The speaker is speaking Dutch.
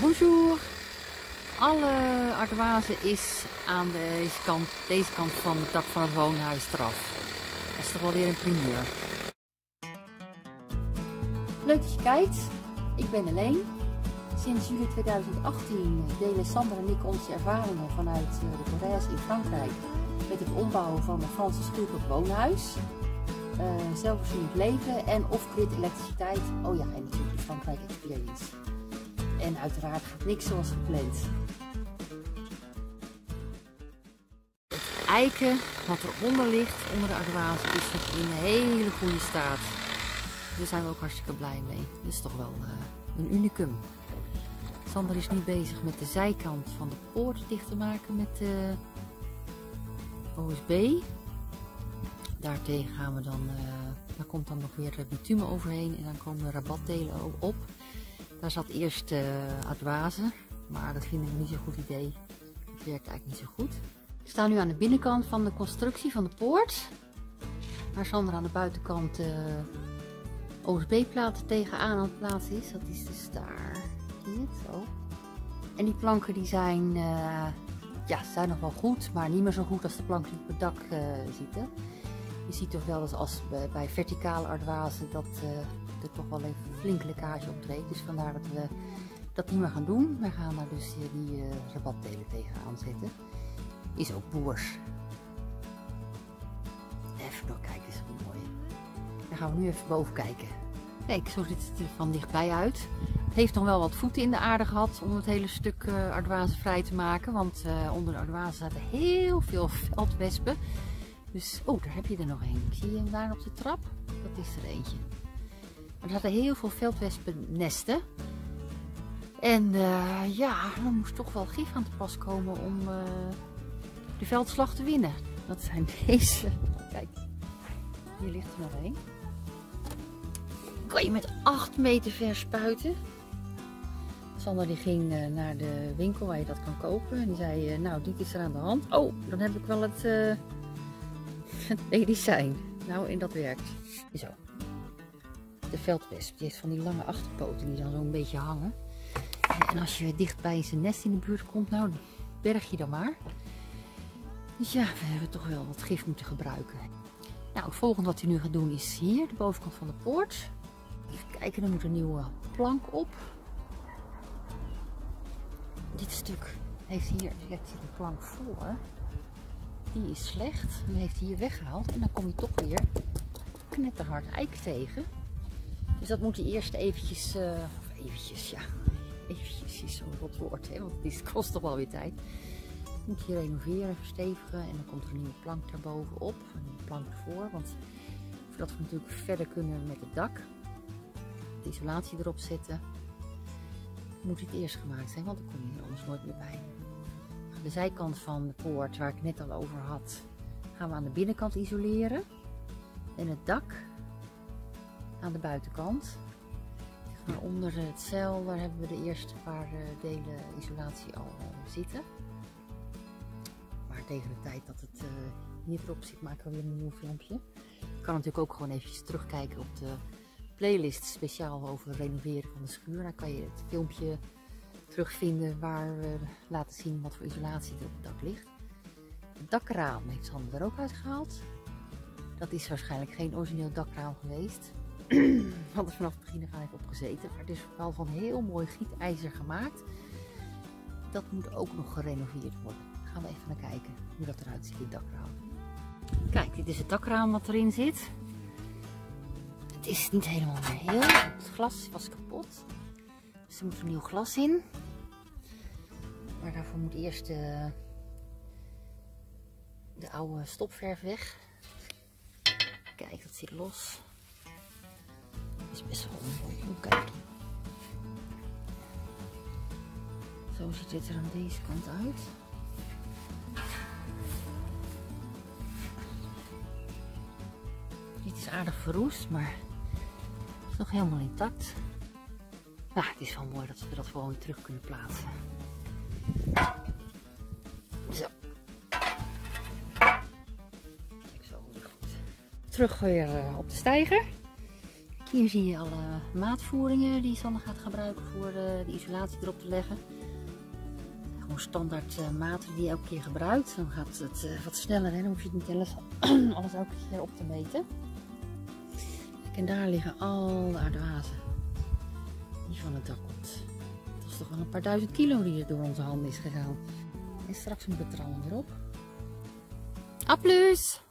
Bonjour! Alle ardoise is aan deze kant van het dak van het woonhuis eraf. Dat is toch wel weer een primeur. Leuk dat je kijkt. Ik ben Helene. Sinds juli 2018 delen Sander en ik onze ervaringen vanuit de Corrèze in Frankrijk met het ombouwen van een Franse schuur tot woonhuis. Zelfvoorzienend leven en off-grid elektriciteit. Oh ja, en natuurlijk de Frankrijk Experience. En uiteraard gaat niks zoals gepland. Het eiken wat eronder ligt, onder de ardoise, is nog in een hele goede staat. Daar zijn we ook hartstikke blij mee. Dit is toch wel een unicum. Sander is nu bezig met de zijkant van de poort dicht te maken met de OSB. Daartegen gaan we dan, daar komt dan nog weer bitumen overheen en dan komen de rabatdelen op. Daar zat eerst ardoise, maar dat vinden we niet zo'n goed idee. Het werkt eigenlijk niet zo goed. We staan nu aan de binnenkant van de constructie van de poort. Waar Sander aan de buitenkant OSB-platen tegenaan aan het plaatsen is. Dat is dus daar. Zie je het zo? En die planken die zijn, ja, zijn nog wel goed, maar niet meer zo goed als de planken die op het dak zitten. Je ziet toch wel dat als bij verticale ardoise dat er toch wel even flink lekkage optreedt. Dus vandaar dat we dat niet meer gaan doen. We gaan daar dus die rabatdelen tegenaan zetten. Is ook boers. Even nog kijken, is wel mooi. Dan gaan we nu even boven kijken. Kijk, zo ziet het er van dichtbij uit. Het heeft nog wel wat voeten in de aarde gehad om het hele stuk ardoise vrij te maken. Want onder de ardoise zaten heel veel veldwespen. Dus, oh, daar heb je er nog een. Zie je hem daar op de trap? Dat is er eentje. Er zaten heel veel veldwespennesten. En ja, er moest toch wel gif aan te pas komen om de veldslag te winnen. Dat zijn deze. Kijk, hier ligt er nog één. Kan je met 8 meter ver spuiten. Sander die ging naar de winkel waar je dat kan kopen. En die zei, nou, dit is er aan de hand. Oh, dan heb ik wel het medicijn. Nou, en dat werkt. Zo. De veldwesp, die heeft van die lange achterpoten die dan zo'n beetje hangen. En als je dicht bij zijn nest in de buurt komt, nou, berg je dan maar. Dus ja, we hebben toch wel wat gif moeten gebruiken. Nou, het volgende wat hij nu gaat doen is hier, de bovenkant van de poort. Even kijken, er moet een nieuwe plank op. Dit stuk heeft hier, kijk, zit een plank voor. Die is slecht. Die heeft hij hier weggehaald. En dan kom je toch weer knetterhard eik tegen. Dus dat moet hij eerst eventjes, ja, eventjes is zo'n rot woord, hè, want het kost toch wel weer tijd. Moet je renoveren, verstevigen en dan komt er een nieuwe plank daarbovenop, een nieuwe plank ervoor, want voordat we natuurlijk verder kunnen met het dak, de isolatie erop zetten, moet dit eerst gemaakt zijn, want dan kom je er anders nooit meer bij. De zijkant van de poort, waar ik net al over had, gaan we aan de binnenkant isoleren en het dak aan de buitenkant. Maar onder het zeil, daar hebben we de eerste paar delen isolatie al zitten. Maar tegen de tijd dat het hier erop zit, maken we weer een nieuw filmpje. Je kan natuurlijk ook gewoon eventjes terugkijken op de playlist speciaal over het renoveren van de schuur. Daar kan je het filmpje terugvinden waar we laten zien wat voor isolatie er op het dak ligt. Het dakraam heeft Sander er ook uitgehaald. Dat is waarschijnlijk geen origineel dakraam geweest. Want er vanaf het begin af heeft opgezeten. Maar het is wel van heel mooi gietijzer gemaakt. Dat moet ook nog gerenoveerd worden. Daar gaan we even naar kijken hoe dat eruit ziet, dit dakraam. Kijk, dit is het dakraam wat erin zit. Het is niet helemaal meer heel. Het glas was kapot. Dus er moet een nieuw glas in. Maar daarvoor moet eerst de oude stopverf weg. Kijk, dat zit los. Dat is best wel mooi. Kijk. Zo ziet het er aan deze kant uit. Dit is aardig verroest, maar het is nog helemaal intact. Nou, het is wel mooi dat we dat gewoon weer terug kunnen plaatsen. Zo. Kijk, zo weer goed. Terug weer op de steiger. Hier zie je alle maatvoeringen die Sander gaat gebruiken voor de isolatie erop te leggen. Gewoon standaard maten die je elke keer gebruikt. Dan gaat het wat sneller en dan hoef je het niet alles elke keer op te meten. Kijk, en daar liggen al de aardwazen die van het dak komt. Dat is toch wel een paar duizend kilo die er door onze handen is gegaan. En straks moet het er allemaal weer op. Applaus!